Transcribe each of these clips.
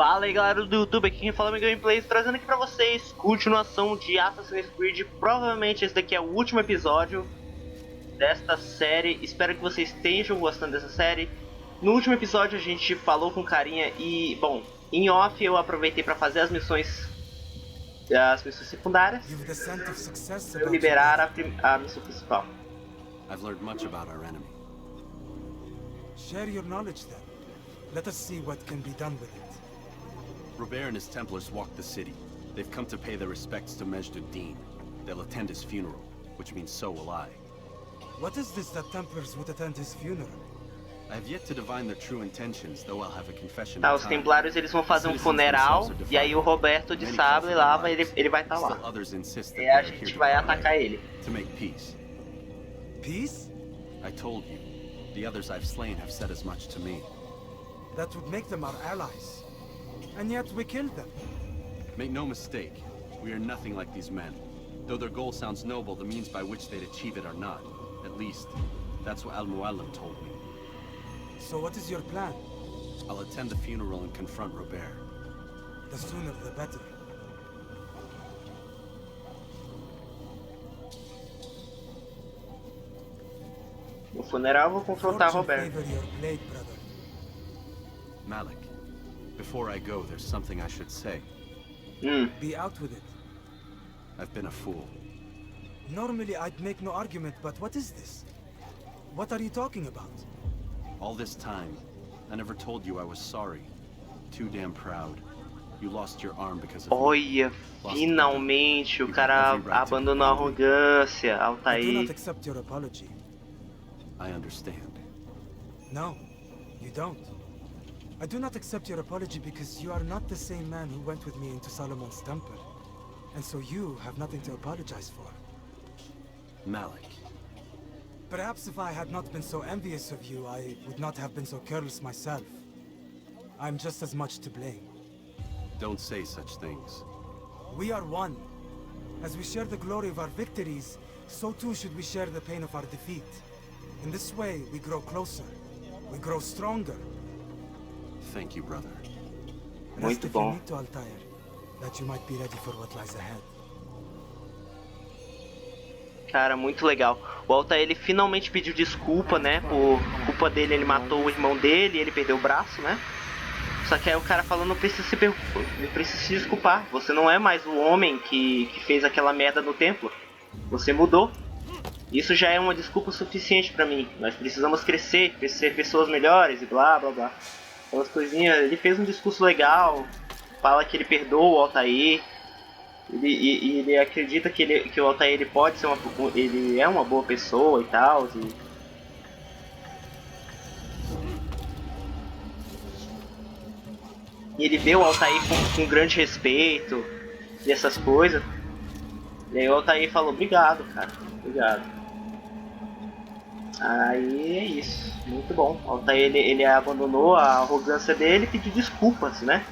Fala aí galera do YouTube, aqui quem fala é o Gameplays, trazendo aqui pra vocês continuação de Assassin's Creed. Provavelmente esse daqui é o último episódio desta série, espero que vocês estejam gostando dessa série. No último episódio a gente falou com carinha e, bom, em off eu aproveitei pra fazer as missões secundárias, pra eu liberar a missão principal. I've learned much about our enemy. Share your knowledge then. Let us see what can be done with it. Robert and his Templars walked the city. They've come to pay their respects to Majd ad-Din. They'll attend his funeral, which means so will I. What is this that Templars would attend his funeral? I have yet to divine their true intentions, though I'll have a confession. Tá, os Templários eles vão fazer um funeral e aí o Roberto de Sable lá, ele vai estar lá. E a gente vai atacar ele. To make peace. Peace? I told you. The others I've slain have said as much to me. That would make them our allies. And yet we killed them. Make no mistake, we are nothing like these men. Though their goal sounds noble, the means by which they'd achieve it are not. At least, that's what Al-Mualim told me. So what is your plan? I'll attend the funeral and confront Robert. The sooner the better. No funeral eu vou confrontar Roberto. Malik, before I go, there's something I should say. Be out with it. I've been a fool. Normally I'd make no argument, but what is this? What are you talking about? All this time, I never told you I was sorry. Too damn proud. You lost your arm because of me. Olha, finalmente o cara abandonou a arrogância, I do Altair. not accept your apology. I understand. No, you don't. I do not accept your apology because you are not the same man who went with me into Solomon's temple. And so you have nothing to apologize for. Malik. Perhaps if I had not been so envious of you, I would not have been so careless myself. I'm just as much to blame. Don't say such things. We are one. As we share the glory of our victories, so too should we share the pain of our defeat. In this way, we grow closer. We grow stronger. Thank you, brother. Muito bom. Resta finito, Altair, that you might be ready for what lies ahead. Cara, muito legal. O Altair ele finalmente pediu desculpa, né? Por culpa dele ele matou o irmão dele e ele perdeu o braço, né? Só que aí o cara falou, não precisa se desculpar. Você não é mais o homem que fez aquela merda no templo. Você mudou. Isso já é uma desculpa suficiente pra mim. Nós precisamos crescer, ser pessoas melhores e blá blá blá. Aquelas coisinhas. Ele fez um discurso legal. Fala que ele perdoa o Altair. Ele acredita que o Altair ele pode ser ele é uma boa pessoa e tal. E ele vê o Altair com grande respeito e essas coisas. E aí o Altair falou, obrigado, cara. Obrigado. Aí é isso. Muito bom. O Altair ele abandonou a arrogância dele e pediu desculpas, né?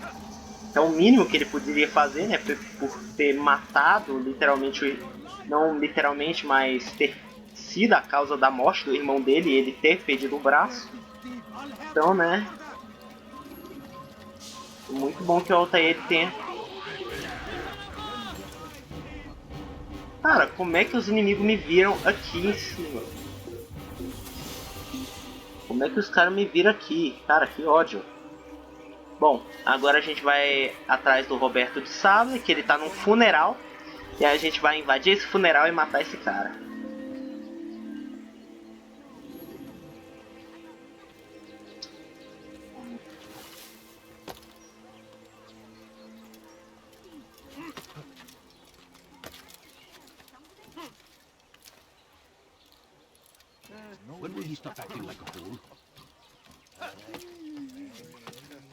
É o mínimo que ele poderia fazer, né? Por ter matado, literalmente, não literalmente, mas ter sido a causa da morte do irmão dele e ele ter perdido o braço. Então, né? Muito bom que o Altair ele tenha. Cara, como é que os inimigos me viram aqui em cima? Como é que os caras me viram aqui? Cara, que ódio. Bom, agora a gente vai atrás do Roberto de Sable, que ele tá num funeral. E aí a gente vai invadir esse funeral e matar esse cara. When will he stop acting like a fool?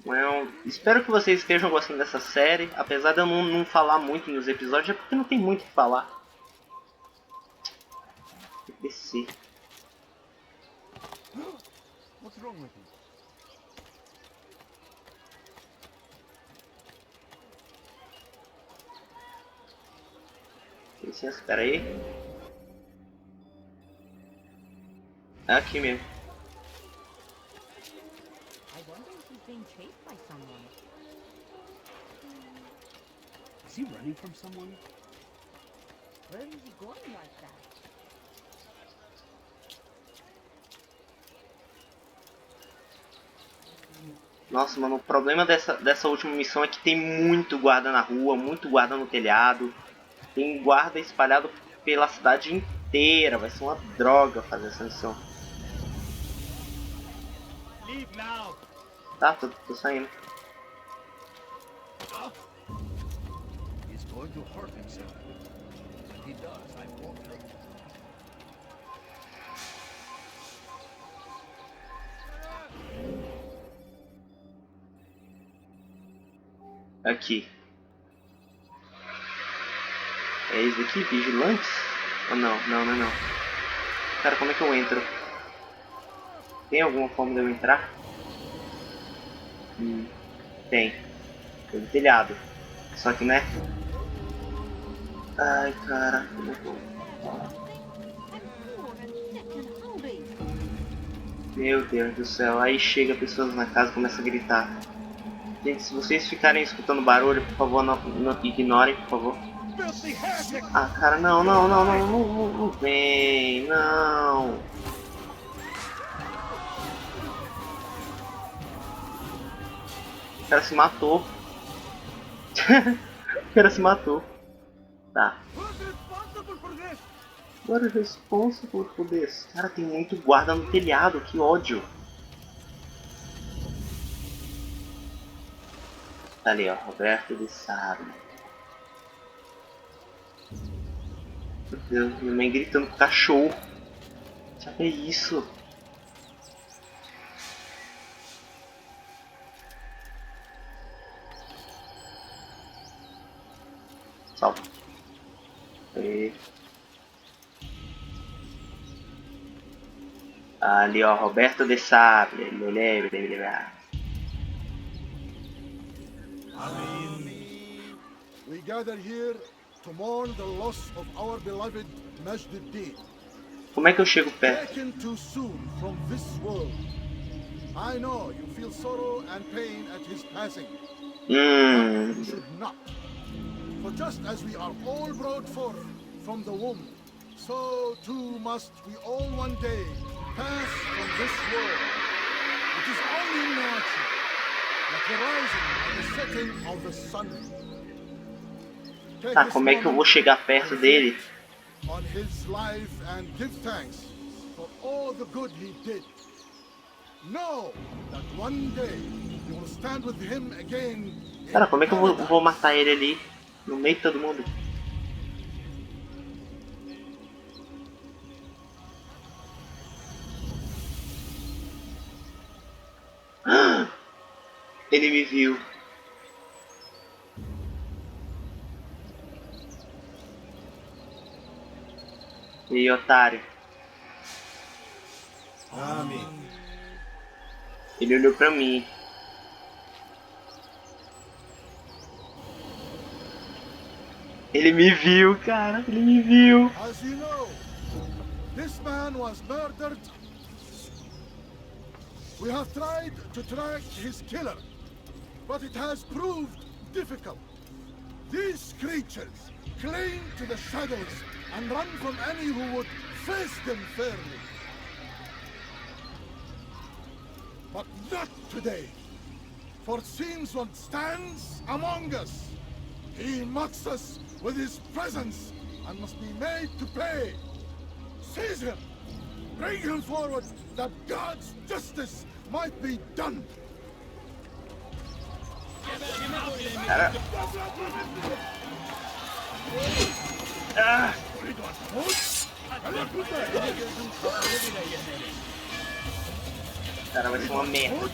Well, espero que vocês estejam gostando dessa série. Apesar de eu não falar muito nos episódios, é porque não tem muito o que falar. Tem que descer. What's wrong with him? Licença, espera aí. É aqui mesmo. I wonder if he's being chased by someone. Is he running from someone? Where is he going like that? Nossa, mano, o problema dessa última missão é que tem muito guarda na rua, muito guarda no telhado. Tem guarda espalhado pela cidade inteira. Vai ser uma droga fazer essa missão. Leave now. Tá, tô saindo. He's going to hurt himself. If he does, I won't help him. Aqui. É isso aqui? Vigilantes? Ou não? Não, não é não. Cara, como é que eu entro? Tem alguma forma de eu entrar? Tem. Pelo telhado. Só que, né? Ai, cara. Como é que eu... Meu Deus do céu. Aí chega pessoas na casa e começa a gritar. Gente, se vocês ficarem escutando barulho, por favor, não ignorem, por favor. Ah, cara, não vem, não. O cara se matou. O cara se matou. Tá. Agora responsible por this. Cara, tem muito guarda no telhado, que ódio. Tá ali, ó, Roberto de Sado. Meu Deus, minha mãe gritando com o cachorro. Sabe é isso? Salva. Ali, ó, Roberto de Sable. We gather here to mourn the loss of our beloved Majd-ud-Din. Como é que eu chego perto? Taken too soon from this world. I know you feel sorrow and pain at his passing. But you should not. For just as we are all brought forth from the womb, so too must we all one day pass from this world. It is only natural, like the rising and the setting of the sun. Tá, como é que eu vou chegar perto dele? On his life and give thanks for all the good he did. Know that one day you will stand with him again. Cara, como é que eu vou matar ele ali no meio de todo mundo? Ele me viu. E aí, otário? Amém. Ele olhou pra mim. Ele me viu, cara. Ele me viu. As you know, this man was murdered. We have tried to track his killer, but it has proved difficult. These creatures cling to the shadows and run from any who would face them fairly. But not today, for since one stands among us, he mocks us with his presence and must be made to pay. Seize him! Bring him forward that God's justice might be done! Cara. Ah. Cara, vai ser uma merda.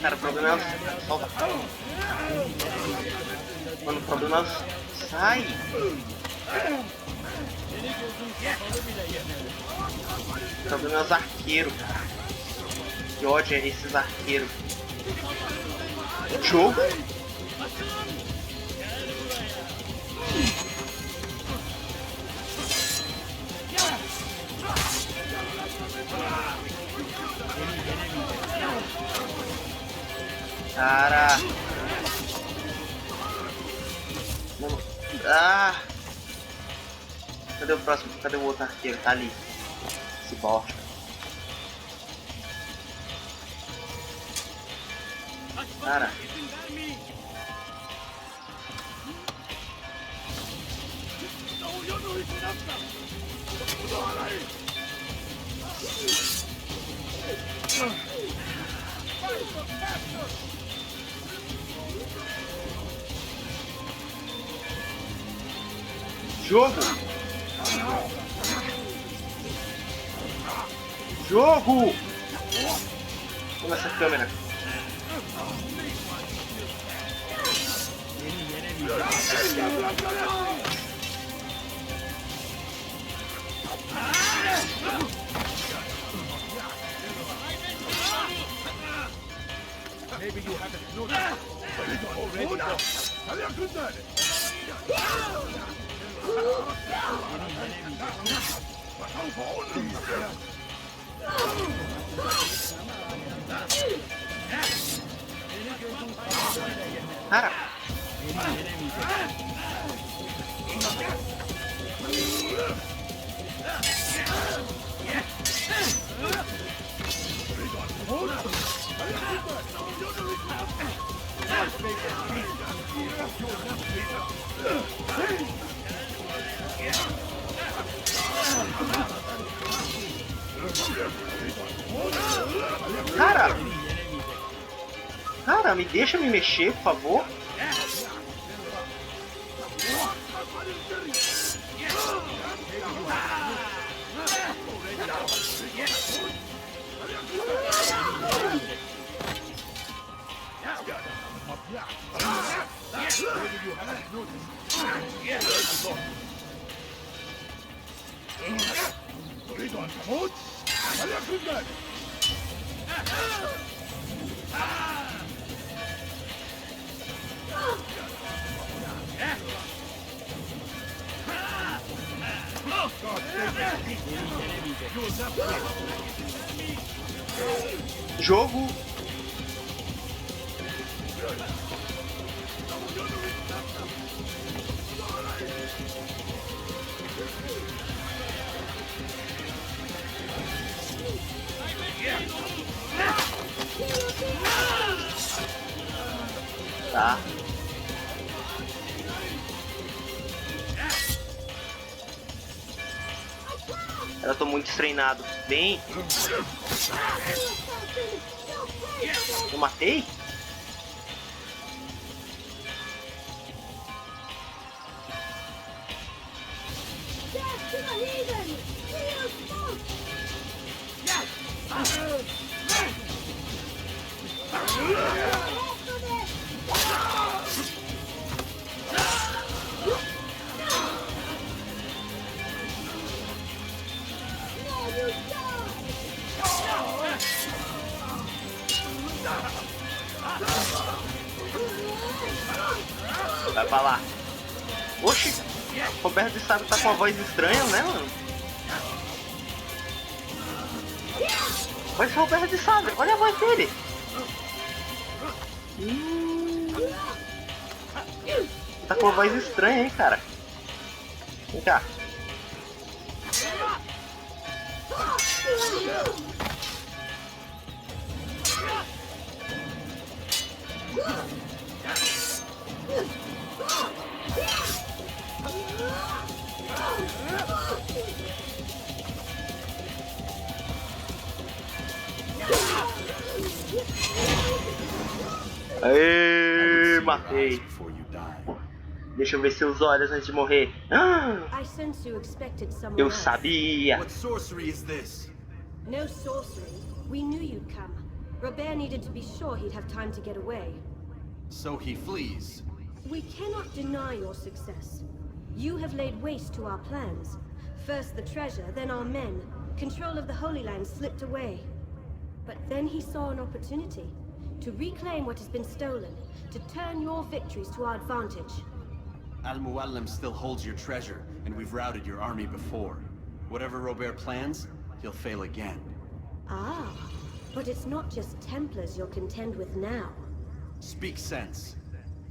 Cara, o problema é... Solta. Mano, o problema é... Sai! O problema é os arqueiros, cara. Que ódio é esses arqueiros. Jogo? Cara. Ah! Cadê o próximo? Cadê o outro arqueiro? Tá ali. Esse bosta. Cara. Jogo! Jogo! Olha essa câmera. Maybe you haven't noticed, but it's already gone. Cara! Cara! Cara, me deixa me mexer, por favor. Jogo. Tá. Eu tô muito treinado. Bem. Eu matei? Vai pra lá. Oxi! Roberto de Sábio tá com uma voz estranha, né, mano? Mas Roberto de Sábio, olha a voz dele! Tá com uma voz estranha, hein, cara? Vem cá. Aê, matei. Deixa eu ver seus olhos antes de morrer. Eu sabia. What sorcery is this? No sorcery. We knew you'd come. Robert needed to be sure he'd have time to get away. So he flees. We cannot deny your success. You have laid waste to our plans. First the treasure, then our men. Control of the Holy Land slipped away. But then he saw an opportunity to reclaim what has been stolen, to turn your victories to our advantage. Al-Muallim still holds your treasure, and we've routed your army before. Whatever Robert plans, he'll fail again. Ah, but it's not just Templars you'll contend with now. Speak sense.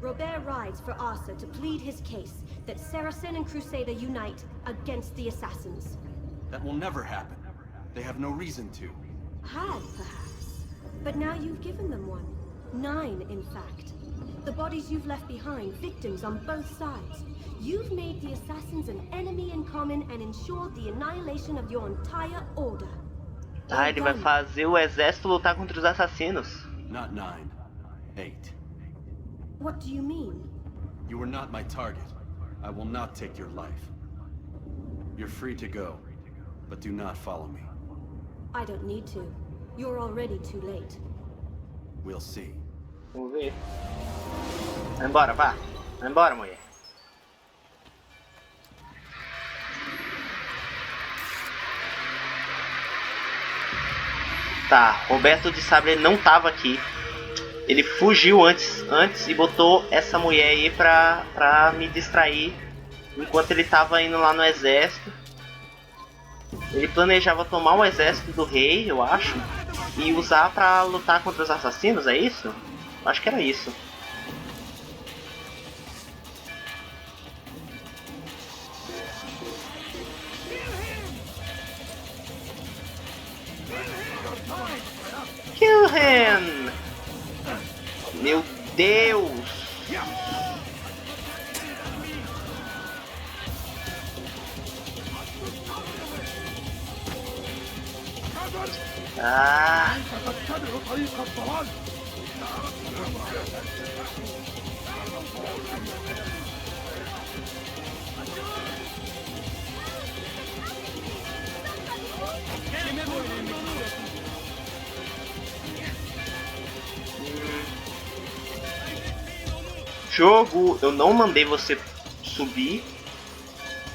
Robert rides for Arthur to plead his case that Saracen and Crusader unite against the assassins. That will never happen. They have no reason to. Had, perhaps. But now you've given them one. 9, in fact. The bodies you've left behind, victims on both sides. You've made the assassins an enemy in common and ensured the annihilation of your entire order. Ah, ele vai fazer o exército lutar contra os assassinos. Not 9. 8. What do you mean? You were not my target. I will not take your life. You're free to go, but do not follow me. I don't need to. You're already too late. We'll see. Vamos ver. Vai embora, vá. Vai embora, mulher. Tá, Roberto de Sabre não tava aqui. Ele fugiu antes e botou essa mulher aí pra me distrair enquanto ele tava indo lá no exército. Ele planejava tomar o exército do rei, eu acho, e usar pra lutar contra os assassinos, é isso? Eu acho que era isso. Kill him! Meu Deus! Ah! Jogo, eu não mandei você subir.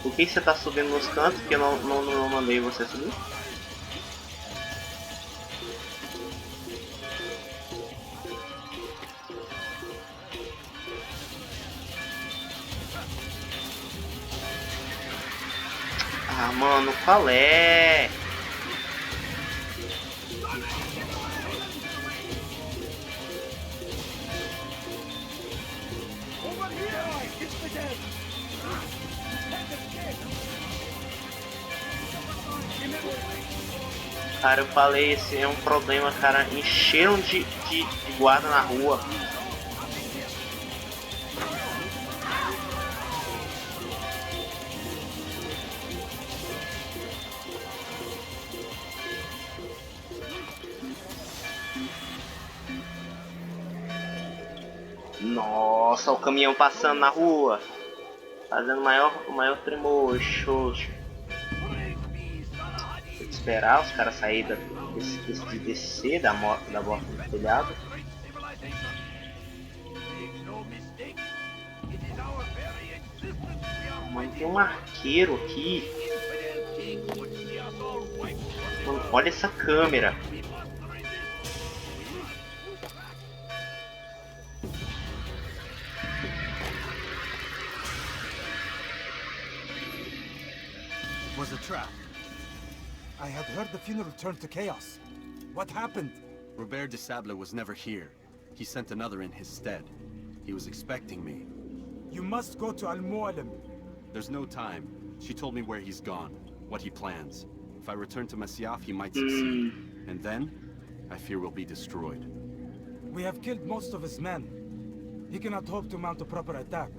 Por que você tá subindo nos cantos? Porque eu não mandei você subir. Ah, mano, qual é? Cara, eu falei, esse é um problema, cara. Encheram de guarda na rua. Nossa, o caminhão passando na rua. Fazendo o maior tremor. Esperar os caras saírem de descer da borda do telhado. Mano, tem um arqueiro aqui. Mano, olha essa câmera. Was a trap. I had heard the funeral turned to chaos. What happened? Robert de Sable was never here. He sent another in his stead. He was expecting me. You must go to Al-Mu'alim. There's no time. She told me where he's gone, what he plans. If I return to Masyaf, he might succeed. And then, I fear we'll be destroyed. We have killed most of his men. He cannot hope to mount a proper attack.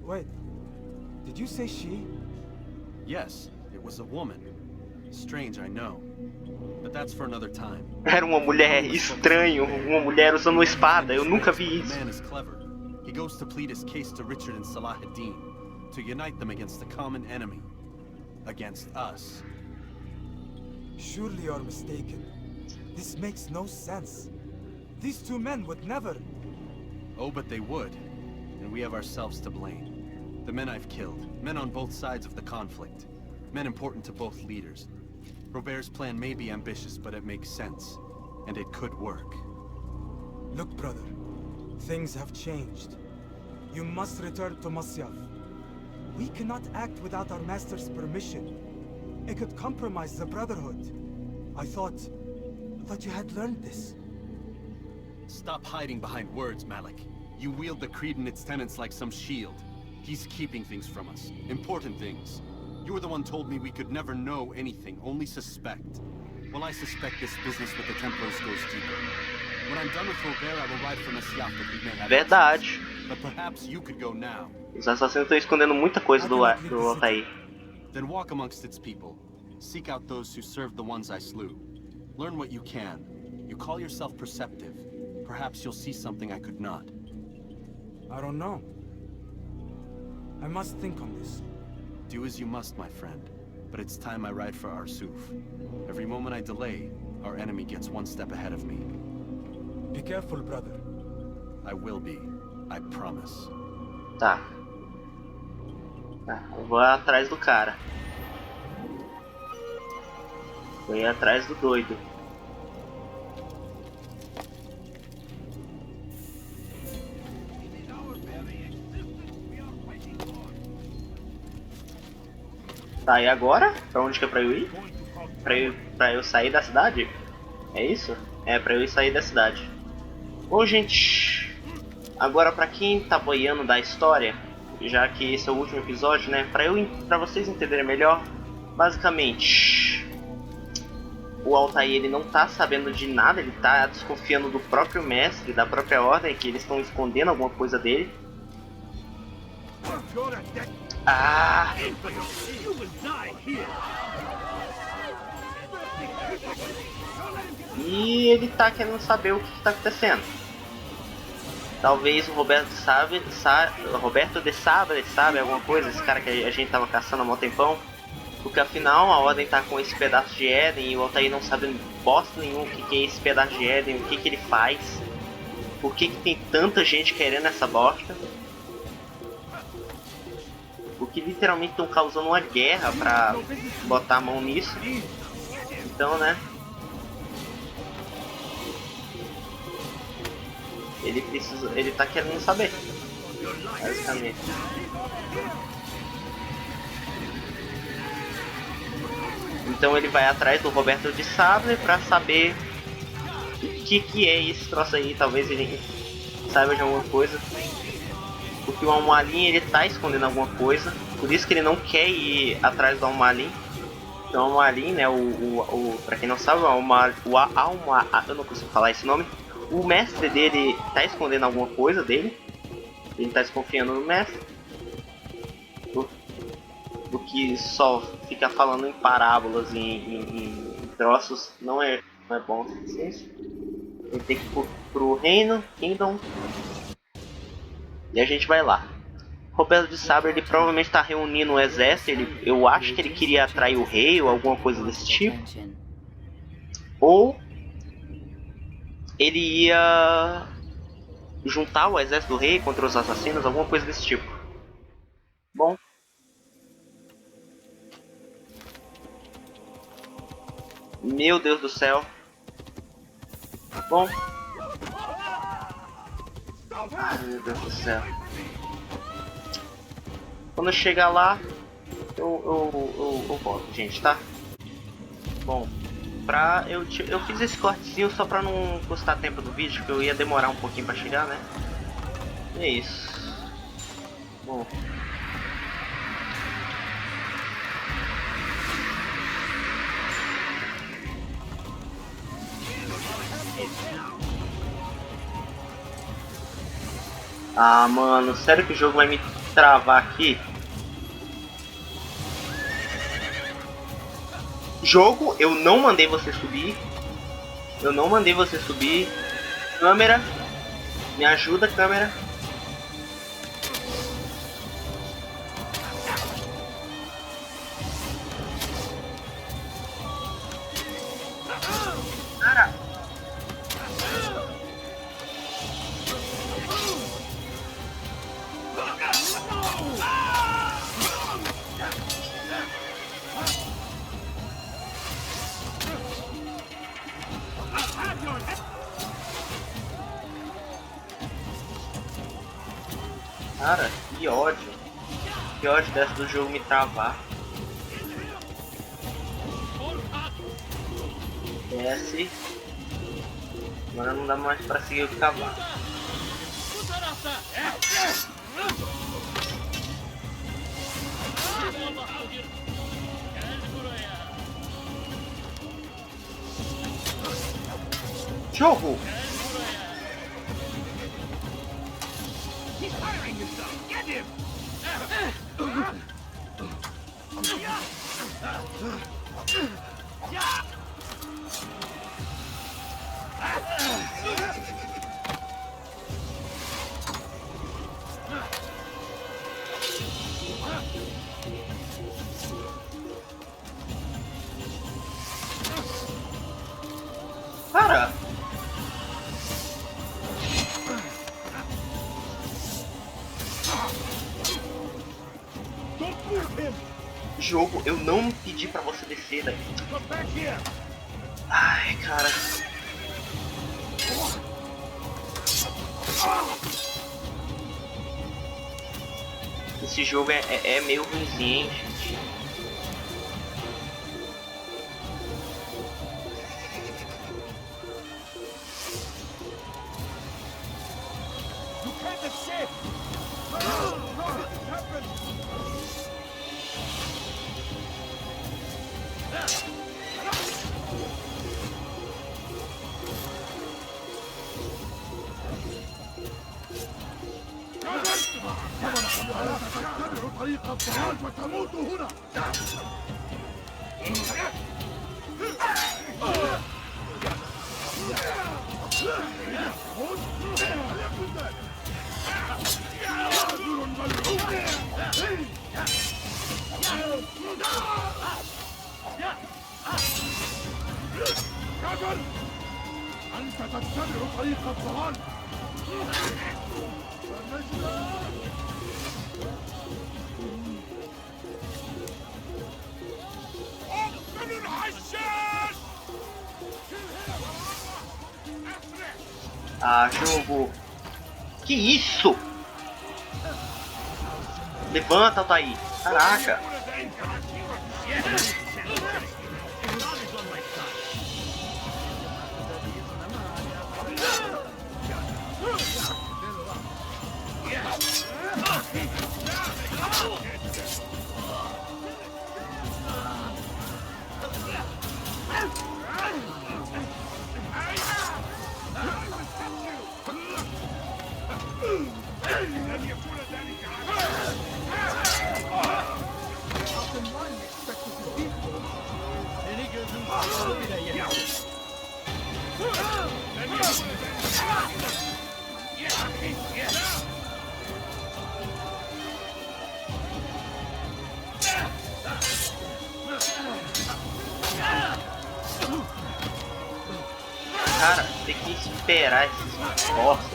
Wait, did you say she? Yes, it was a woman. Strange, I know. But that's for another time. Era uma mulher, estranho, uma mulher usando uma espada. Eu nunca vi The isso. man is clever. He goes to plead his case to Richard and Salah ad-Din, to unite them against the common enemy. Against us. Surely you're mistaken. This makes no sense. These two men would never... Oh, but they would. And we have ourselves to blame. The men I've killed, men on both sides of the conflict. Men important to both leaders. Robert's plan may be ambitious, but it makes sense. And it could work. Look, brother. Things have changed. You must return to Masyaf. We cannot act without our master's permission. It could compromise the Brotherhood. I thought you had learned this. Stop hiding behind words, Malik. You wield the creed and its tenets like some shield. He's keeping things from us. Important things. You were the one told me we could never know anything, only suspect. Well, I suspect this business with the Templars goes deeper. When I'm done with Robert, I will ride for Masyaf that we may have Verdade. access. But perhaps you could go now. Os assassinos estão escondendo muita coisa do Altair. Then walk amongst its people. Seek out those who served the ones I slew. Learn what you can. You call yourself perceptive. Perhaps you'll see something I could not. I don't know. I must think on this. Do as you must, my friend. But it's time I ride for Arsuf. Every moment I delay, our enemy gets one step ahead of me. Be careful, brother. I will be. I promise. Tá. Eu vou atrás do cara. Vou ir atrás do doido. Tá, e agora? Pra onde que é pra eu ir? Pra eu sair da cidade? É isso? É, pra eu sair da cidade. Bom, gente, agora pra quem tá boiando da história, já que esse é o último episódio, né? Pra vocês entenderem melhor, basicamente, o Altair, ele não tá sabendo de nada, ele tá desconfiando do próprio mestre, da própria ordem, que eles estão escondendo alguma coisa dele. Ah! E ele tá querendo saber o que tá acontecendo. Talvez o Roberto de Sabre sabe alguma coisa, esse cara que a gente tava caçando há um tempão. Porque afinal a Ordem tá com esse pedaço de Éden e o Altair não sabe bosta nenhum o que é esse pedaço de Éden, o que ele faz. Por que tem tanta gente querendo essa bosta. Porque literalmente estão causando uma guerra pra botar a mão nisso. Então, né? Ele tá querendo saber, basicamente. Então ele vai atrás do Roberto de Sable pra saber o que é esse troço aí. Talvez ele saiba de alguma coisa. Porque o Almalin, ele tá escondendo alguma coisa. Por isso que ele não quer ir atrás do Almalin. Então o Almalin, né, pra quem não sabe, eu não consigo falar esse nome. O mestre dele tá escondendo alguma coisa dele. Ele tá desconfiando do mestre. Do que só fica falando em parábolas, em troços, não é bom o suficiente. Ele tem que ir pro Kingdom. E a gente vai lá. Roberto de Sabre, ele provavelmente tá reunindo um exército. Eu acho que ele queria atrair o rei ou alguma coisa desse tipo. Ou ele ia juntar o exército do rei contra os assassinos, alguma coisa desse tipo. Bom. Meu Deus do céu. Bom. Ai, meu Deus do céu. Quando eu chegar lá, eu volto, gente, tá? Bom. Eu fiz esse cortezinho só pra não custar tempo do vídeo, porque eu ia demorar um pouquinho pra chegar, né? E é isso. Bom. Ah, mano, sério que o jogo vai me travar aqui? Jogo, eu não mandei você subir. Eu não mandei você subir. Câmera. Me ajuda, câmera. Cara. Cara, que ódio. Que ódio dessa do jogo me travar. Desce. Agora não dá mais pra seguir o cavalo. Jogo! Para! Jogo, eu não pedi pra você descer daí. Ai, cara. Esse jogo é meio ruimzinho, gente. طريق الضلال وتموت هنا. أنت تتبع طريق الضلال. Ah, jogo. Que isso? Levanta, Altair. Caraca. Cara, tem que esperar esses bosta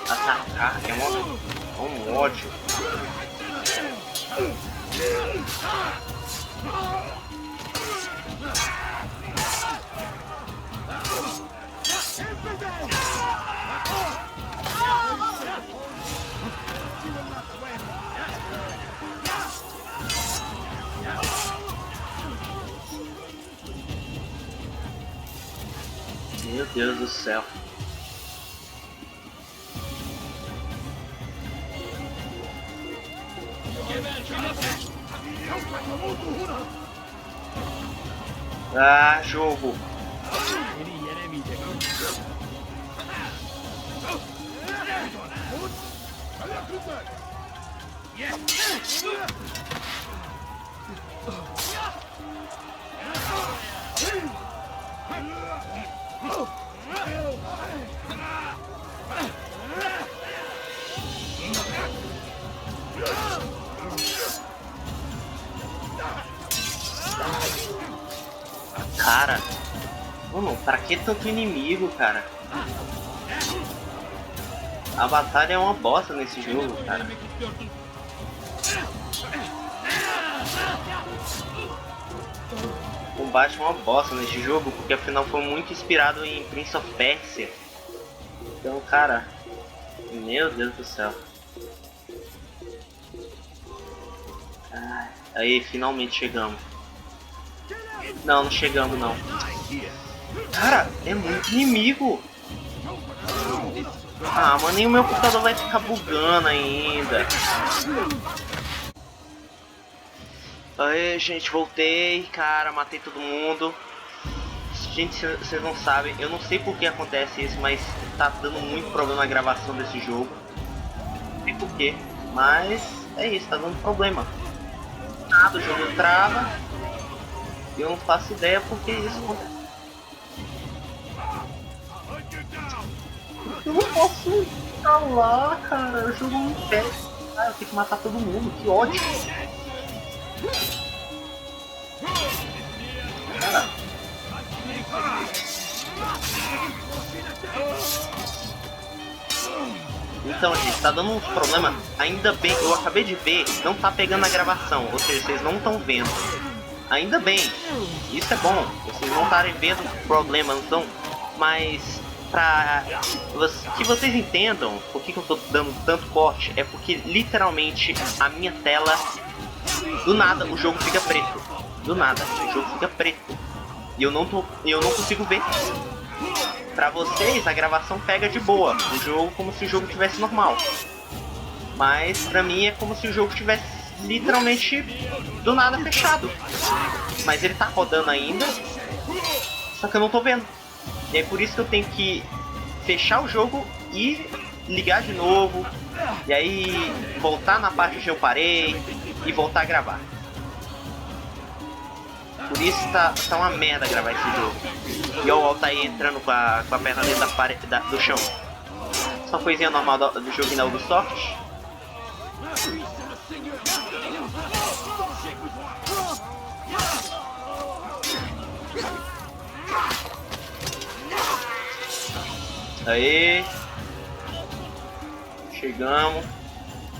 atacar, é um ódio. Meu Deus do céu. Ah, jogo. Cara, mano, pra que tanto inimigo, cara? A batalha é uma bosta nesse jogo, cara. O combate é uma bosta nesse jogo, porque afinal foi muito inspirado em Prince of Persia. Então, cara, meu Deus do céu. Aí, finalmente chegamos. Não, não chegamos não. Cara, é muito inimigo. Ah, mano, e o meu computador vai ficar bugando ainda. Aí, gente, voltei, cara, matei todo mundo. Gente, vocês não sabem, eu não sei por que acontece isso, mas tá dando muito problema na gravação desse jogo. Não sei por quê, mas é isso, tá dando problema. Nada, o jogo trava. E eu não faço ideia por que isso acontece. Eu não posso falar, cara, o jogo não impede. Ah, eu tenho que matar todo mundo, que ódio. Cara. Então, gente, tá dando uns problemas. Ainda bem, eu acabei de ver, não tá pegando a gravação, ou seja, vocês não estão vendo. Ainda bem, isso é bom, vocês não estarem vendo problemas, então, mas pra que vocês entendam por que eu tô dando tanto corte, é porque literalmente a minha tela, do nada o jogo fica preto. Do nada, o jogo fica preto. E eu não consigo ver. Pra vocês, a gravação pega de boa. O jogo como se o jogo tivesse normal. Mas pra mim é como se o jogo tivesse literalmente do nada fechado. Mas ele tá rodando ainda. Só que eu não tô vendo. E é por isso que eu tenho que fechar o jogo e ligar de novo. E aí voltar na parte que eu parei e voltar a gravar. Por isso tá uma merda gravar esse jogo. E o Altair entrando com a perna dentro da parede, do chão. Só coisinha normal do joguinho da Ubisoft. Aí. Chegamos.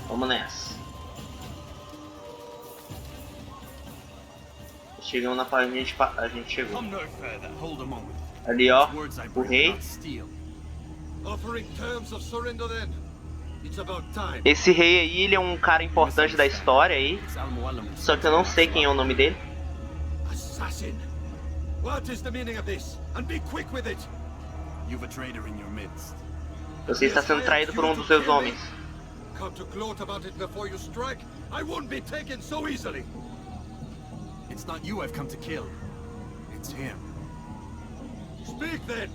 Vamos nessa. Chegamos na parte, a gente chegou. Ali, ó, o rei. Esse rei aí, ele é um cara importante da história aí. Só que eu não sei quem é o nome dele. Assassin. What is the meaning of this? And be quick with it. You've a traitor in your midst. Você está sendo traído por um dos seus homens. Come to gloat about it before you strike. I won't be taken so easily. It's not you I've come to kill. It's him. Speak then,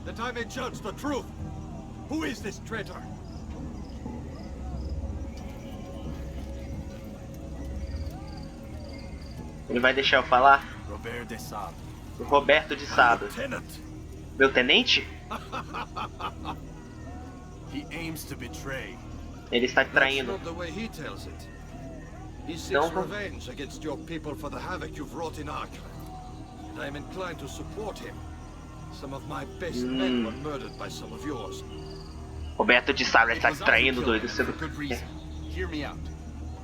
that I may judge the truth. Who is this traitor? Ele vai deixar eu falar? Robert de Sade. Roberto de Sade. Meu tenente? He aims to betray. Ele está traindo. That's not the way he tells it. He seeks revenge against your people for the havoc you've wrought in Ark. And I am inclined to support him. Some of my best men were murdered by some of yours. Roberto de Sade está traindo, doido. Hear me out.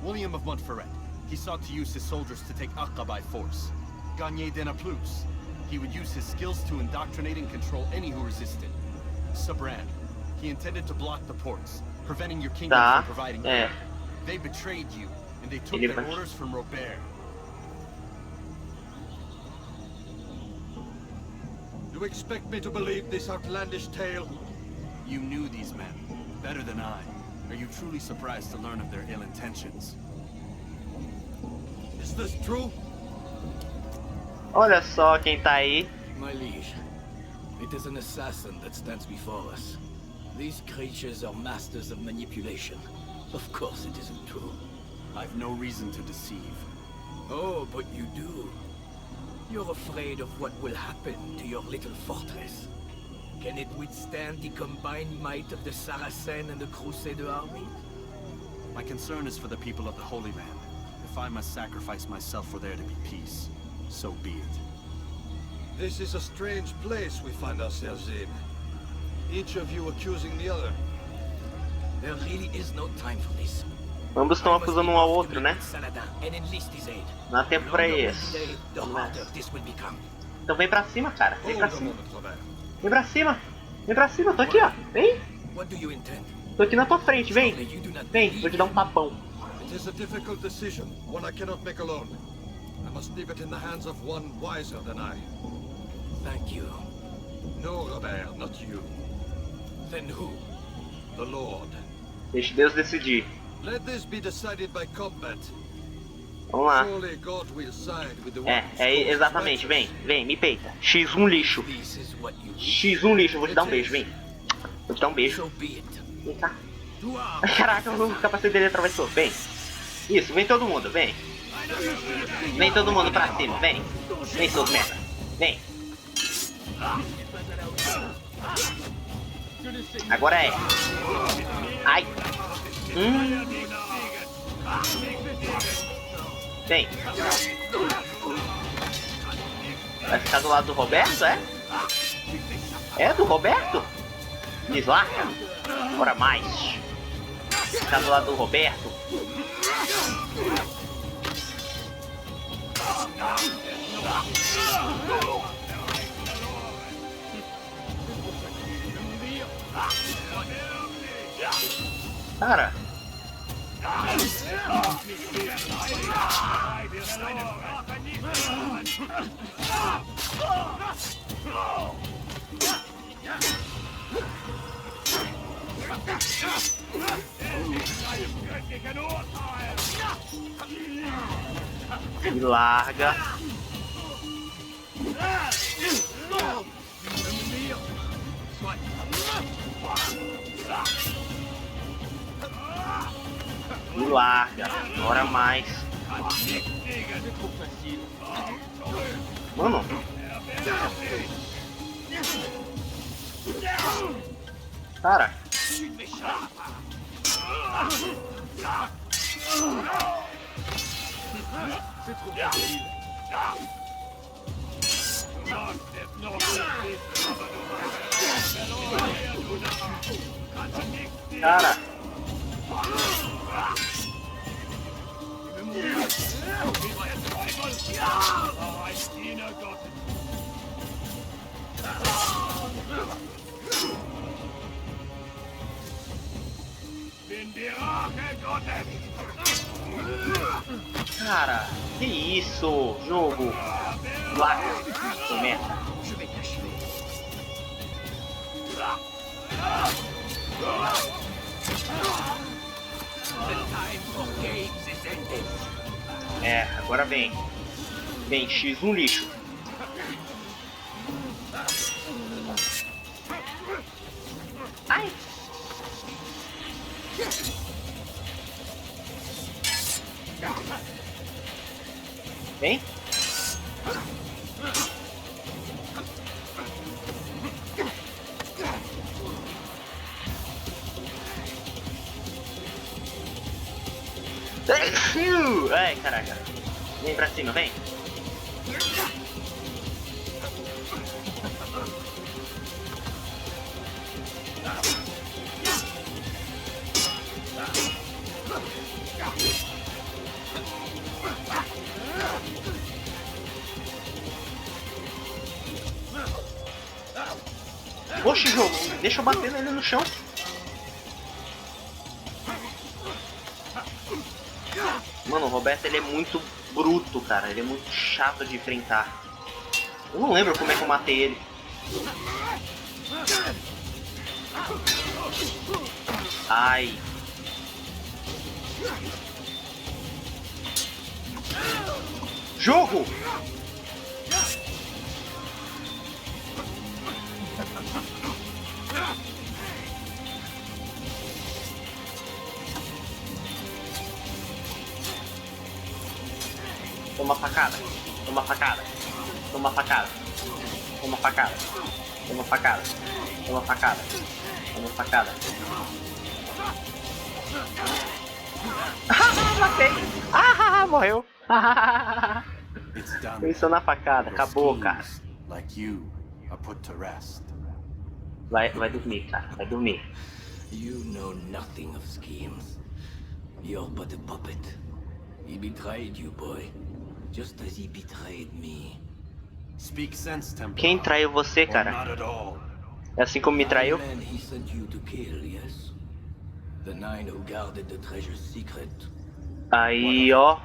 William of Montferrat. He sought to use his soldiers to take Akka by force. Gagne de Naplouse. He would use his skills to indoctrinate and control any who resisted. Sabran. He intended to block the ports, preventing your kingdom from providing aid. They betrayed you, and they took their orders from Robert. You expect me to believe this outlandish tale? You knew these men, better than I. Are you truly surprised to learn of their ill intentions? Is this true? Olha só quem tá aí. My liege, it is an assassin that stands before us. These creatures are masters of manipulation. Of course it isn't true. I've no reason to deceive. Oh, but you do. You're afraid of what will happen to your little fortress. Can it withstand the combined might of the Saracen and the Crusader army? My concern is for the people of the Holy Land. If I must sacrifice myself for there to be peace, so be it. This is a strange place we find ourselves in. Each of you accusing the other. There really is no time for this. Ambos estão acusando um ao outro, né? Não há tempo pra isso. Então vem pra cima, cara. Vem pra cima. Vem pra cima. Vem pra cima. Tô aqui, ó. Vem. Tô aqui na tua frente. Vem. Vem. Vou te dar um tapão. It is a difficult decision, one I cannot make alone. I must leave it in the hands of one wiser than I. Thank you. No, Robert, not you. Then who? The Lord. Deixe Deus decidir. Let this be decided by combat. Vamos lá. Surely God will side with the one whose É cause is exatamente. Vem, righteous. vem, me peita. X1 lixo. This is what you X1 lixo, eu vou te dar um beijo, vem. Vou te dar um beijo. so be it. Vem cá. To arms. Caraca, o capacete dele atravessou. Vem. Isso, vem todo mundo, vem. Vem todo mundo pra cima, vem. Vem, seus merda. Vem. Agora é. Ai. Vem. Vai ficar do lado do Roberto, é? É do Roberto? Deslarca. Agora mais. Ficar do lado do Roberto. Cara. Me larga. Me larga. Bora mais. Mano. Cara. Cara. Cara, que isso? Jogo. Lá. Que merda. É, agora vem. Vem, X1 lixo. Ai. Vem. Ai, caraca. Vem pra cima, vem. Oxe, jogo, deixa eu bater nele no chão. Mano, o Roberto ele é muito bruto, cara. Ele é muito chato de enfrentar. Eu não lembro como é que eu matei ele. Ai. Jogo! Toma facada, toma facada, toma facada, toma facada, toma facada, toma facada, toma facada. Matei! Morreu! Pensou na facada, acabou, cara. Vai dormir, cara, vai dormir. You know nothing of schemes. You're but a puppet. He betrayed you, boy. Just as he betrayed me. Speak sense, Templar. Quem traiu você, cara? Not at all. É assim como me traiu? The man he sent you to kill, yes? The 9 who guarded the treasure's secret. Aí, ó.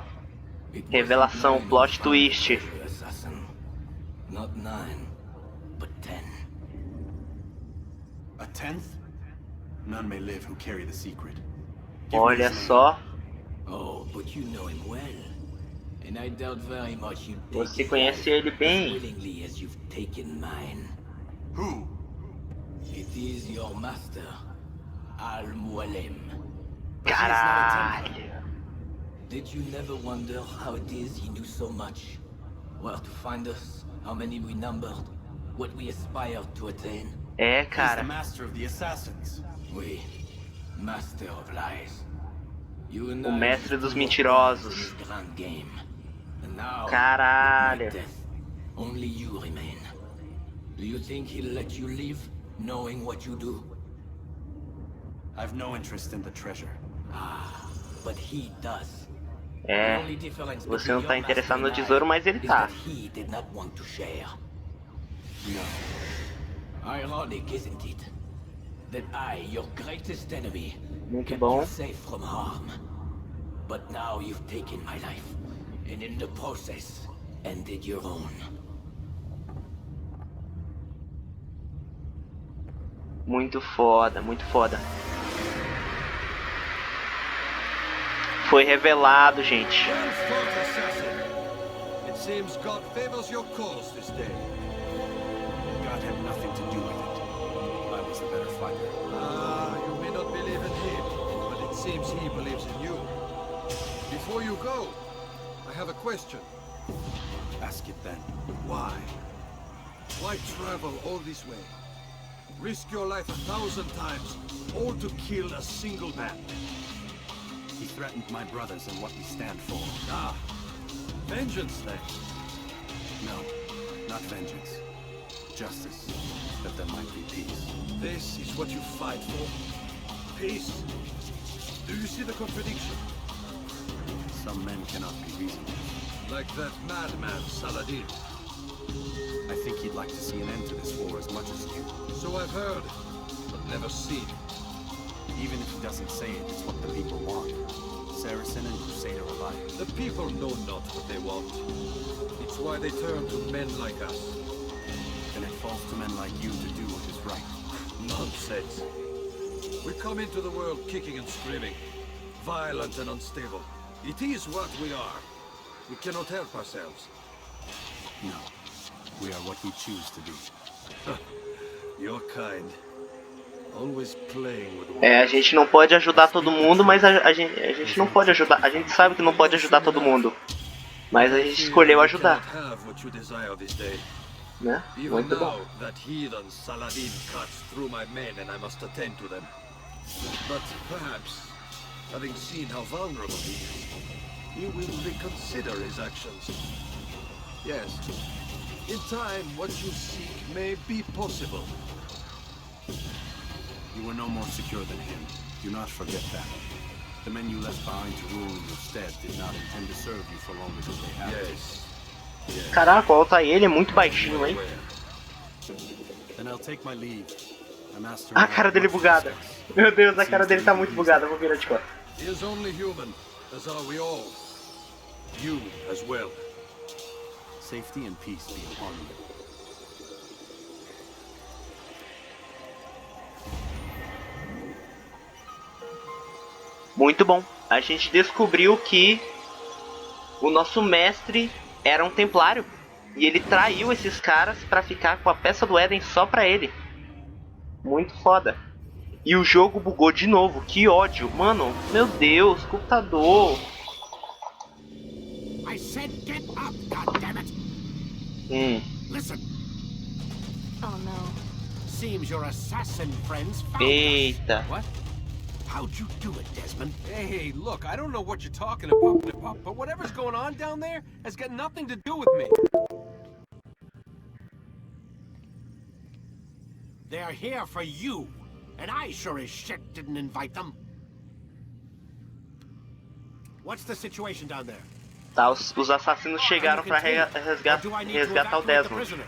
It was Revelação, the 9 plot who found twist. the treasure assassin. Not 9, but 10. A 10th? None may live who carry the secret. Give me Olha his name. só. Oh, but you know him well. And I doubt very much you'd take Você his conhece life ele as bem. willingly as you've taken mine. Who? It is your master, Al-Mualim. But he is not a tambem. Caralho. Did you never wonder how it is he knew so much? Where to find us, how many we numbered, what we aspired to attain? É, He's the cara. master of the assassins. We, master of lies. You and O I mestre used dos to work mentirosos. in this grand game. And now, with my Caralho. death, only you remain. Do you think he'll let you live, knowing what you do? I've no interest in the treasure. But he does. The É. only difference Você between não tá your interessado no master and tesouro, I mas ele is tá. that he did not want to share. No. Ironic, isn't it? That I, your greatest enemy, Muito kept bom. you safe from harm. But now you've taken my life, and in the process, ended your own. Muito foda, muito foda. Foi revelado, gente. Well fought, assassin. It seems God favors your cause this day. God had nothing to do with it. I was the better fighter. Ah, you may not believe in him, but it seems he believes in you. Before you go, I have a question. Ask it then. Why? Why travel all this way? Risk your life 1,000 times, all to kill a single man. He threatened my brothers and what we stand for. Ah, vengeance then. No, not vengeance. Justice, that there might be peace. This is what you fight for? Peace? Do you see the contradiction? Some men cannot be reasoned. Like that madman, Saladin. I think he'd like to see an end to this war as much as you. So I've heard, but never seen. Even if he doesn't say it, it's what the people want. Saracen and Crusader alike. The people know not what they want. It's why they turn to men like us. And it falls to men like you to do what is right. Nonsense. We come into the world kicking and screaming, violent and unstable. It is what we are. We cannot help ourselves. No, we are what we choose to be. Your kind. Always playing with É, a gente não pode ajudar todo mundo, mas a gente não pode ajudar. A gente sabe que não pode ajudar todo mundo. Mas a gente escolheu ajudar, Have what you desire this day. né? Even Muito bom. now, that heathen Saladin cuts through my men and I must attend to them. But perhaps, having seen how vulnerable he is, he will reconsider his actions. Yes, in time, what you seek may be possible. You were no more secure than him. Do not forget that. The men you left behind to rule in your stead did not intend to serve you for longer than they have. Yes. Yes. Caraca, o Altair, ele é muito baixinho, hein? Then I'll take my leave. A master A cara dele bugada. Meu Deus, a cara dele tá muito bugada. Eu vou virar de costas. He is only human, as are we all. You as well. Safety and peace be upon you. Muito bom. A gente descobriu que o nosso mestre era um templário. E ele traiu esses caras pra ficar com a peça do Éden só pra ele. Muito foda. E o jogo bugou de novo. Que ódio. Mano, meu Deus, computador. I said get up, goddammit! Listen. Oh no. Seems your assassin friends found us. Eita. What? How'd you do it, Desmond? Hey, look, I don't know what you're talking about, but whatever's going on down there has got nothing to do with me. They're here for you, and I sure as shit didn't invite them. What's the situation down there? Tá, os assassinos chegaram pra Or do I need to resgatar o evacuate the Desmond. prisoner?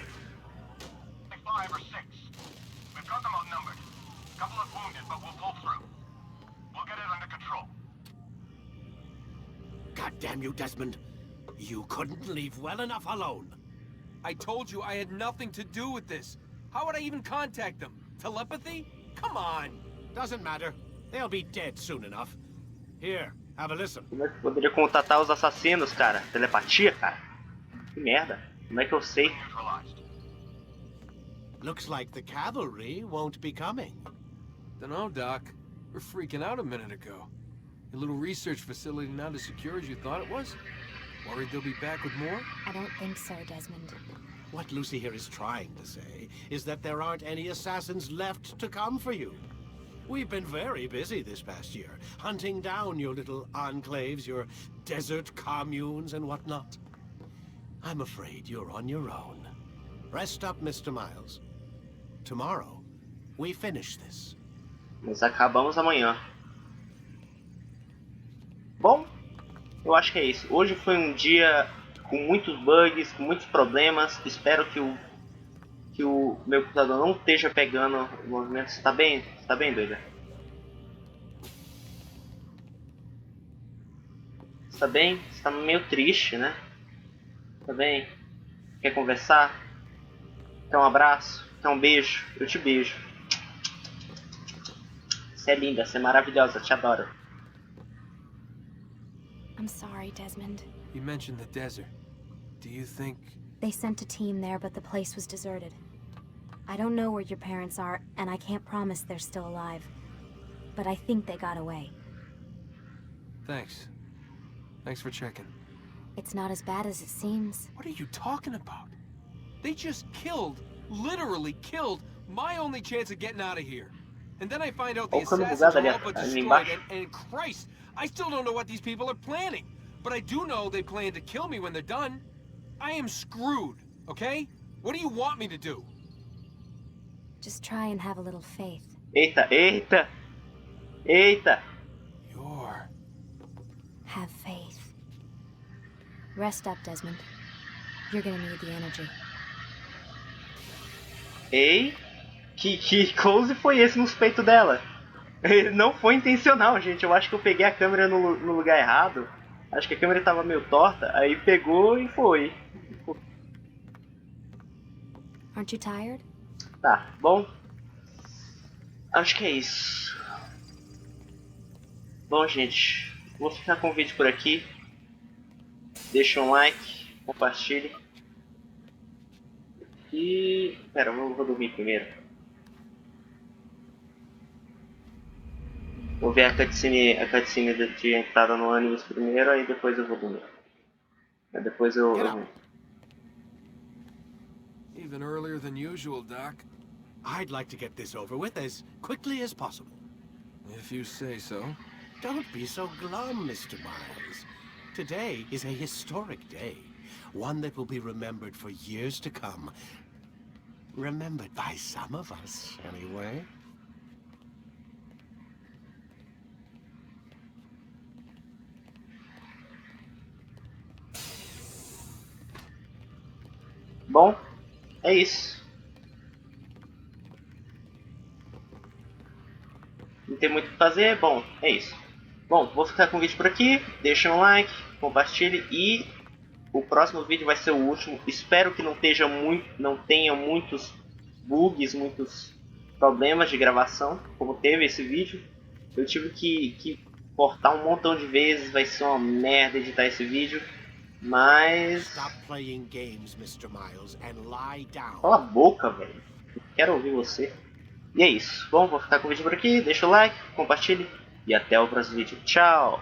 5 or 6. We've got them outnumbered. Couple of wounded, but we'll pull through. We'll get it under control. God damn you, Desmond. You couldn't leave well enough alone. I told you I had nothing to do with this. How would I even contact them? Telepathy? Come on. Doesn't matter. They'll be dead soon enough. Here, have a listen. Como é que eu poderia contatar os assassinos, cara? Telepatia, cara? Que merda. Como é que eu sei? Neutralized. Looks like the cavalry won't be coming. Dunno, Doc. We're freaking out a minute ago. Your little research facility not as secure as you thought it was? Worried they'll be back with more? I don't think so, Desmond. What Lucy here is trying to say is that there aren't any assassins left to come for you. We've been very busy this past year, hunting down your little enclaves, your desert communes and whatnot. I'm afraid you're on your own. Rest up, Mr. Miles. Tomorrow, we finish this. Nós acabamos amanhã. Bom, eu acho que é isso. Hoje foi um dia com muitos bugs, com muitos problemas. Espero que o meu computador não esteja pegando o movimento. Você tá bem? Você tá bem, doida? Você tá bem? Você tá meio triste, né? Tá bem? Quer conversar? Quer um abraço? Quer um beijo? Eu te beijo. Você é linda, você é maravilhosa, te adoro. I'm sorry, Desmond. You mentioned the desert. Do you think... They sent a team there, but the place was deserted. I don't know where your parents are, and I can't promise they're still alive. But I think they got away. Thanks. Thanks for checking. It's not as bad as it seems. What are you talking about? They just killed, literally killed, my only chance of getting out of here. And then I find out the assassins are all but destroyed, and Christ, I still don't know what these people are planning. But I do know they plan to kill me when they're done. I am screwed, okay? What do you want me to do? Just try and have a little faith. Eita, eita! Eita! You're... Have faith. Rest up, Desmond. You're gonna need the energy. Ei? Que close foi esse nos peitos dela? Não foi intencional, gente. Eu acho que eu peguei a câmera no lugar errado. Acho que a câmera estava meio torta. Aí pegou e foi. Aren't you tired? Tá, bom. Acho que é isso. Bom, gente. Vou ficar com o vídeo por aqui. Deixa um like, compartilhe. E... Pera, eu vou dormir primeiro. Vou ver a cutscene de entrada no ônibus primeiro, aí depois eu vou dormir. Aí depois eu... Even earlier than usual, Doc. I'd like to get this over with as quickly as possible. If you say so. Don't be so glum, Mr. Miles. Today is a historic day. One that will be remembered for years to come. Remembered by some of us, anyway. Bom, é isso. Não tem muito o que fazer, bom, é isso. Bom, vou ficar com o vídeo por aqui. Deixa um like, compartilhe e o próximo vídeo vai ser o último. Espero que não tenha muitos bugs, muitos problemas de gravação, como teve esse vídeo. Eu tive que cortar um montão de vezes, vai ser uma merda editar esse vídeo. Mas... Stop playing games, Mr. Miles, and lie down. Cala a boca, velho. Quero ouvir você. E é isso. Bom, vou ficar com o vídeo por aqui. Deixa o like, compartilhe. E até o próximo vídeo. Tchau!